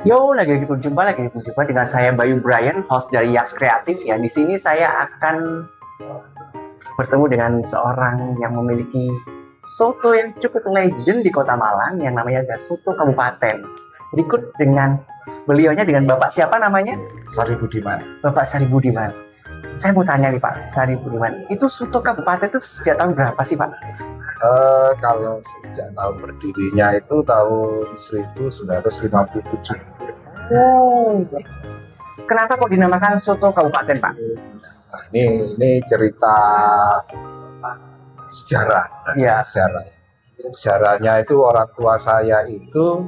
Lagi berjumpa dengan saya Bayu Brian, host dari Yaks Kreatif ya. Di sini saya akan bertemu dengan seorang yang memiliki soto yang cukup legend di Kota Malang yang namanya Soto Kabupaten. Berikut dengan beliaunya dengan Bapak siapa namanya? Sari Budiman. Bapak Sari Budiman. Saya mau tanya nih Pak Sari Budiman, itu Soto Kabupaten itu sejak tahun berapa sih Pak? Kalau sejak tahun berdirinya itu tahun 1957. Kenapa kok dinamakan Soto Kabupaten Pak? Nah, ini cerita sejarah. Iya. Sejarahnya itu orang tua saya itu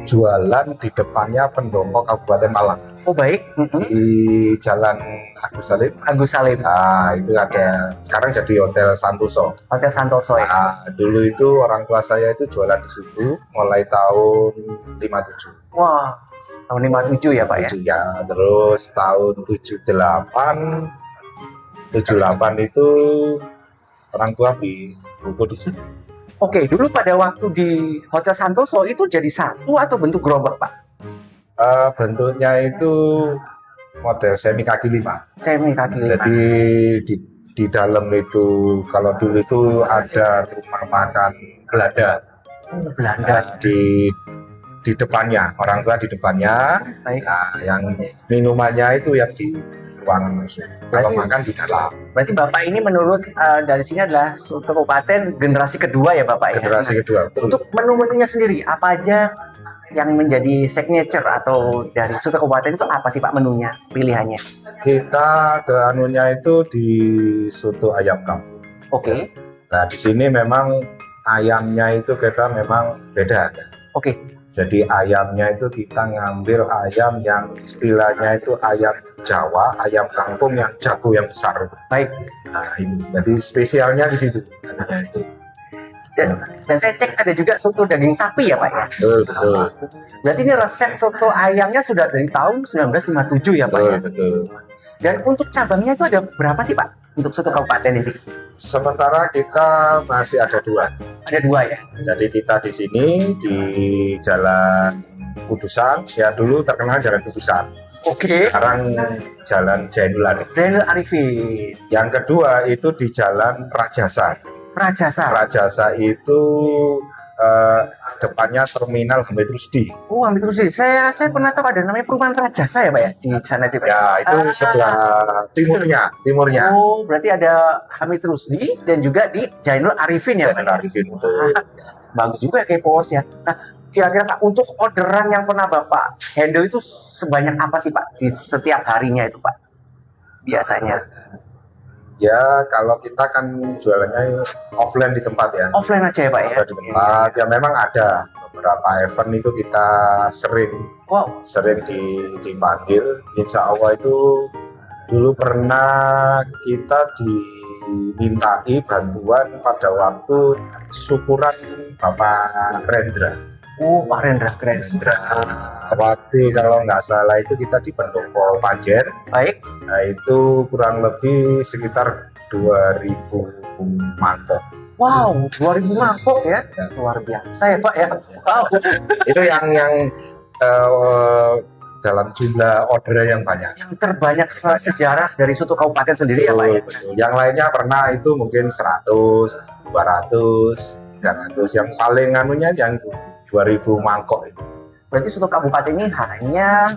jualan di depannya pendopo Kabupaten Malang. Oh baik. Di Jalan Agus Salim. Agus Salim. Nah, itu ada, sekarang jadi Hotel Santoso. Hotel Santoso ya. Nah, dulu itu orang tua saya itu jualan di situ mulai tahun 57. Wah, tahun 57 ya Pak ya? 7 ya, terus tahun 78 itu orang tua buku di sini. Oke, dulu pada waktu di Hotel Santoso itu jadi satu atau bentuk gerobak Pak? Bentuknya itu model semi kaki 5. Semi kaki 5. Jadi di dalam itu, kalau dulu itu ada rumah makan Belanda. Belanda. Di depannya, orang tua di depannya. Baik. Nah, yang minumannya itu yang di ruang, kalau makan di dalam. Berarti Bapak ini menurut dari sini adalah Soto Kabupaten generasi kedua ya Bapak ya? Generasi kedua. Betul. Untuk menu-menunya sendiri, apa aja yang menjadi signature atau dari Soto Kabupaten itu apa sih Pak menunya, pilihannya? Kita ke anunya itu di soto ayam kampung. Oke. Nah, di sini memang ayamnya itu kita memang beda. Oke. Jadi ayamnya itu kita ngambil ayam yang istilahnya itu ayam Jawa, ayam kampung yang jago yang besar. Baik. Nah, itu. Jadi spesialnya di situ. Dan saya cek ada juga soto daging sapi ya Pak ya? Betul. Berarti ini resep soto ayamnya sudah dari tahun 1957 ya Pak ya? Betul. Dan untuk cabangnya itu ada berapa sih Pak untuk Soto Kabupaten ini? Sementara kita masih ada 2. Ada 2 ya? Jadi kita di sini di Jalan Kudusan, ya dulu terkenal Jalan Kudusan. Oke. Sekarang Jalan Zainul Arifin. Zainul Arifin. Yang kedua itu di Jalan Rajasa. Rajasa itu depannya terminal Hamid Rusdi. Oh, Hamid Rusdi. Saya pernah tahu ada namanya perumahan Rajasa ya Pak ya di sana itu Pak. Ya, itu sebelah timurnya. Oh, berarti ada Hamid Rusdi dan juga di Zainul Arifin ya Pak. Zainul Arifin itu. Bagus juga kayak pos ya. Nah, kira-kira Pak untuk orderan yang pernah Bapak handle itu sebanyak apa sih Pak di setiap harinya itu Pak? Biasanya. Ya, kalau kita kan jualannya offline di tempat ya. Offline aja ya Pak ya? Di tempat, ya memang ada beberapa event itu kita sering dipanggil. Insya Allah itu dulu pernah kita dimintai bantuan pada waktu syukuran Bapak Rendra. Oh, Pak Rendra keren. Waktu kalau nggak salah itu kita di Pendopo Panjen. Baik. Nah, itu kurang lebih sekitar 2000 mangkok. Wow, 2000 mangkok ya? Luar biasa ya Pak ya. Wow. Itu yang dalam jumlah order yang banyak. Yang terbanyak sejarah dari Soto Kabupaten sendiri ya Pak ya? Betul. Yang lainnya pernah itu mungkin 100, 200, 300. Yang paling anunya yang itu 2000 mangkok itu. Berarti Soto Kabupaten ini hanya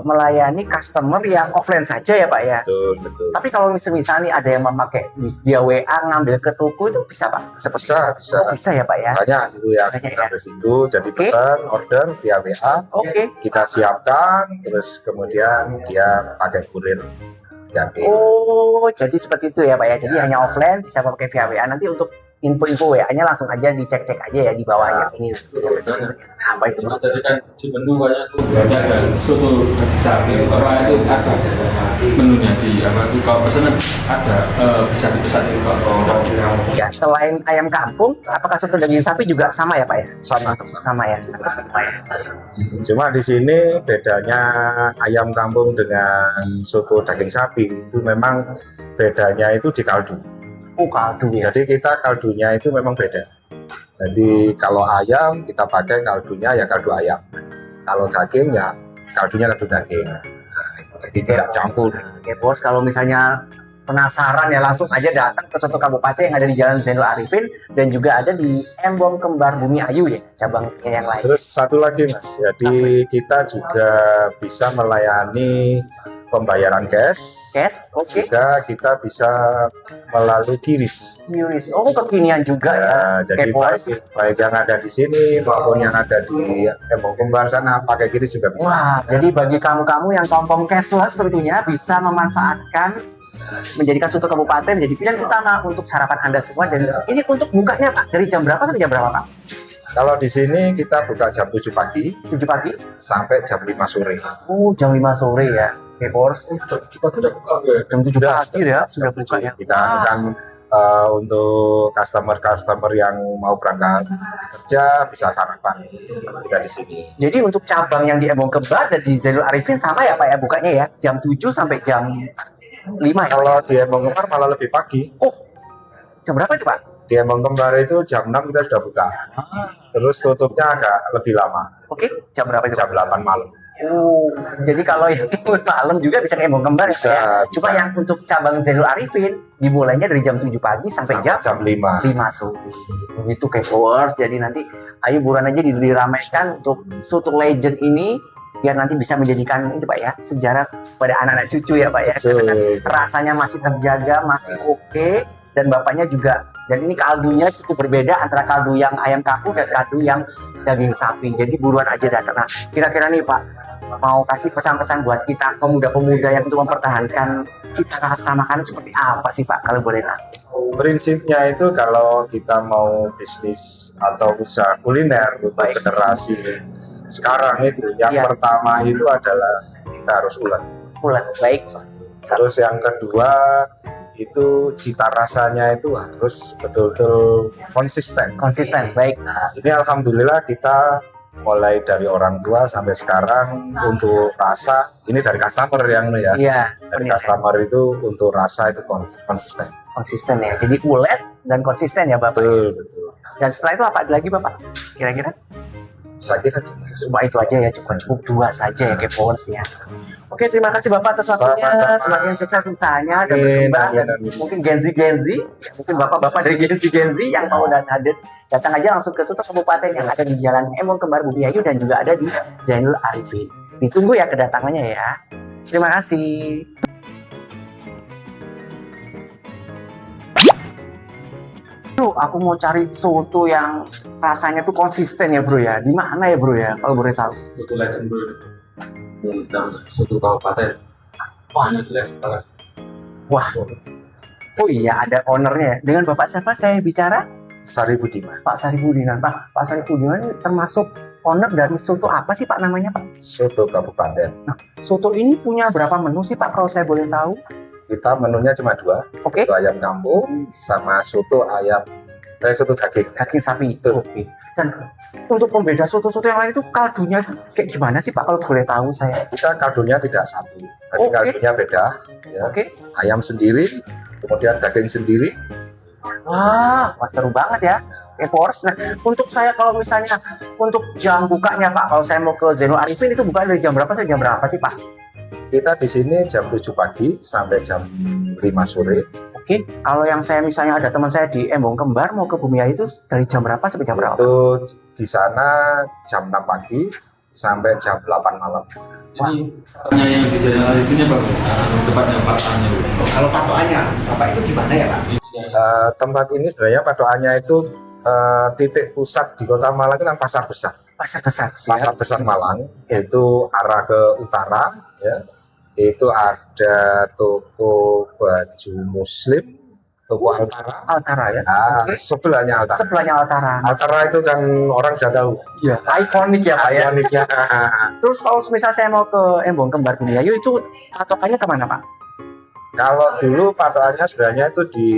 melayani customer yang offline saja ya Pak ya? Betul. Tapi kalau misalnya ada yang memakai dia WA ngambil ke toko itu bisa Pak? Bisa. Oh, bisa ya Pak ya? Banyak itu ya. Ke situ jadi pesan order via WA. Oke. Kita siapkan terus kemudian dia pakai kurir. Oh, jadi seperti itu ya Pak ya. Jadi hanya offline bisa pakai via WA. Nanti untuk info-info WA-nya langsung aja dicek-cek aja ya di bawahnya ini. Apa itu? Jadi kan di menu banyak tuh ada soto daging sapi, apa itu ada menunya di apa itu kalau pesanan ada bisa dipesan itu kalau ya. Selain ayam kampung, apakah soto daging sapi juga sama ya Pak ya? Sama ya. Cuma di sini bedanya ayam kampung dengan soto daging sapi itu memang bedanya itu di kaldu. Oh, kaldu ya. Jadi kita kaldunya itu memang beda. Jadi kalau ayam kita pakai kaldunya ya kaldu ayam. Kalau daging ya kaldunya kaldu daging. Jadi tidak campur. Oke bos, kalau misalnya penasaran ya langsung aja datang ke soto kabupaten yang ada di Jalan Zainul Arifin dan juga ada di Embong Kembar Bumi Ayu ya, cabangnya yang lain. Terus satu lagi Mas, jadi kita juga bisa melayani pembayaran cash. Oke. Juga kita bisa melalui QRIS. QRIS. Oh, kekinian juga ya. Jadi baik yang ada di sini maupun yang ada di Embong Kembar sana pakai QRIS juga bisa. Wah, jadi bagi kamu-kamu yang kompong cashless tentunya bisa memanfaatkan menjadikan soto kabupaten menjadi pilihan utama untuk sarapan Anda semua. Dan ini untuk bukanya Pak, dari jam berapa sampai jam berapa Pak? Kalau di sini kita buka jam 7 pagi 7 pagi sampai jam 5 sore. Oh, jam 5 sore ya. Oke, bos. Jam 7 pagi udah buka ya. Jam 7 pagi ya, sudah buka ya. Kita akan untuk customer yang mau berangkat kerja bisa sarapan kita di sini. Jadi untuk cabang yang di Embong Kembar dan di Zainul Arifin sama ya Pak ya bukanya ya, jam 7 sampai jam 5 ya. Kalau di Embong Kembar malah lebih pagi. Oh, jam berapa itu Pak? Di Embong Kembar itu jam 6 kita sudah buka. Terus tutupnya agak lebih lama. Oke, jam berapa itu? Jam 8 malam. Oh, jadi kalau yang malam juga bisa ke Embong Kembar Bisa, ya. Cuma bisa. yang untuk cabang Zainul Arifin dimulainya dari jam 7 pagi sampai jam 5. 5 sore. Begitu Kepors. Jadi nanti ayo buruan aja diramaikan untuk soto legend ini biar nanti bisa menjadikan itu Pak ya sejarah pada anak-anak cucu ya Pak ya. Betul. Rasanya masih terjaga, masih oke, dan bapaknya juga. Dan ini kaldunya cukup berbeda antara kaldu yang ayam kampung dan kaldu yang daging sapi. Jadi buruan aja datang. Nah, kira-kira nih Pak, mau kasih pesan-pesan buat kita pemuda-pemuda yang untuk mempertahankan cita rasa makanan seperti apa sih Pak kalau boleh tahu? Prinsipnya itu kalau kita mau bisnis atau usaha kuliner untuk Baik. generasi sekarang itu yang Iya. pertama itu adalah kita harus ulet. Ulet, baik. Terus yang kedua itu cita rasanya itu harus betul-betul konsisten. Konsisten, baik. Nah, ini alhamdulillah kita mulai dari orang tua sampai sekarang untuk rasa ini dari customer yang ya. Iya, Dari benar. customer itu untuk rasa itu konsisten. Konsisten ya. Jadi ulet dan konsisten ya Bapak. Betul, betul. Dan setelah itu apa lagi Bapak? Kira-kira? Saya kira Cuma itu aja ya, cukup dua saja ya Kepors ya. Oke, terima kasih Bapak atas waktunya. Sama-sama. Semakin sukses usahanya dan Amin, berkembang. Dan amin, amin. mungkin Genzi, mungkin Bapak-bapak dari Genzi yang mau hadir, datang aja langsung ke soto kabupaten yang ada di Jalan Embong Kembar Bumi Ayu dan juga ada di Zainul Arifin. Ditunggu ya kedatangannya ya. Terima kasih. Bro, aku mau cari soto yang rasanya tuh konsisten ya bro ya. Di mana ya bro ya kalau boleh tahu? Soto legend bro. Yang namanya soto kabupaten. Wah. Legend banget. Wah. Oh iya, ada ownernya ya. Dengan Bapak siapa saya bicara? Sari Budiman. Pak Sari Budiman. Pak Sari Budiman ini termasuk owner dari soto apa sih Pak namanya Pak? Soto kabupaten. Soto ini punya berapa menu sih Pak kalau saya boleh tahu? Kita menunya cuma 2, Oke. soto ayam kampung sama soto daging. Daging sapi. Betul. Oke. Dan untuk pembeda soto-soto yang lain itu kaldunya itu kayak gimana sih Pak kalau boleh tahu saya? Kita kaldunya tidak satu, jadi Oke. kaldunya beda. Ya. Oke. Ayam sendiri, kemudian daging sendiri. Wah, seru banget ya. Kepors. Nah, untuk saya kalau misalnya untuk jam bukanya Pak, kalau saya mau ke Zainul Arifin itu buka dari jam berapa sampai jam berapa sih Pak? Kita di sini jam 7 pagi sampai jam 5 sore. Oke, kalau yang saya misalnya ada teman saya di Embong Kembar mau ke Bumi Ayu itu dari jam berapa sampai jam berapa? Itu di sana jam 6 pagi sampai jam 8 malam. Ini tanya yang di Zainul Arifin ya Pak. Tepatnya patokannya bro. Kalau patokannya, Bapak itu di mana ya Pak? Tempat ini sebenarnya patokannya itu titik pusat di Kota Malang itu kan pasar besar. Pasar besar. Pasar besar Malang itu arah ke utara ya. Itu ada toko baju muslim, toko Altara. Altara ya. Nah, sebelahnya Altara. Sebelahnya Altara. Altara itu kan orang sudah tahu. Iya, ikonik ya Pak ya. Ikoniknya. Terus kalau misalnya saya mau ke Embong Kembar Bumi Ayu itu patokannya kemana Pak? Kalau dulu patokannya sebenarnya itu di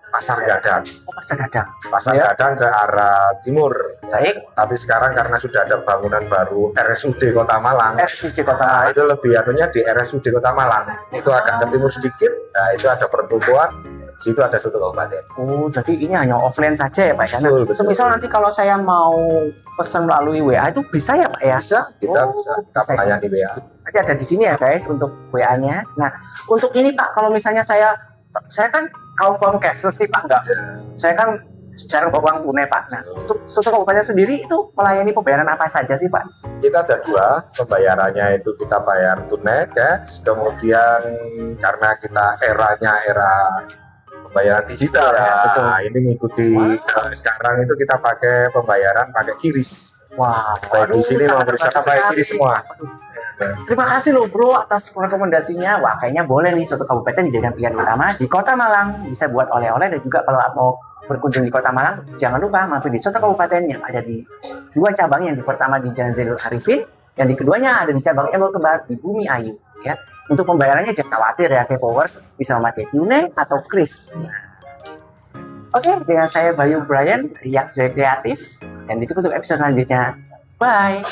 Pasar Gadang. Oh, Pasar Gadang. Pasar Ya. Gadang ke arah timur. Baik. Tapi sekarang karena sudah ada bangunan baru RSUD Kota Malang. RSUD Kota Nah, Malang. itu lebih anunya di RSUD Kota Malang. Itu agak ke timur sedikit. Nah, itu ada pertokoan. Situ ada Soto Kabupaten. Oh, jadi ini hanya offline saja ya Pak? Karena Betul, betul. semisal nanti kalau saya mau pesan melalui WA itu bisa ya Pak ya? Bisa, kita Oh, bisa bisa. melayani WA. Nanti ada di sini ya guys untuk WA-nya. Nah, untuk ini Pak, kalau misalnya saya kan kaum cashless nih Pak, enggak. Saya kan jarang bawa uang tunai Pak. Nah, untuk Soto Kabupaten sendiri itu melayani pembayaran apa saja sih Pak? Kita ada dua, pembayarannya itu kita bayar tunai cash, kemudian karena kita eranya era pembayaran digital Ya, ya, betul. ini ngikuti sekarang itu kita pakai pembayaran pakai QRIS. Wah, Baik di sini sangat maupun di sana terbantu pakai sekali. QRIS semua. Terima kasih loh bro atas rekomendasinya. Wah, kayaknya boleh nih Soto Kabupaten dijadikan pilihan utama di Kota Malang. Bisa buat oleh-oleh, dan juga kalau mau berkunjung di Kota Malang, jangan lupa mampir di Soto Kabupaten yang ada di dua cabang. Yang di pertama di Jalan Zainul Arifin, yang di keduanya ada di cabang Embol Kembar di Bumi Ayu. Ya, untuk pembayarannya jangan khawatir ya, K-Powers bisa memakai tunai atau kris. Oke, dengan saya Bayu Brian, React Kreatif, dan itu untuk episode selanjutnya. Bye.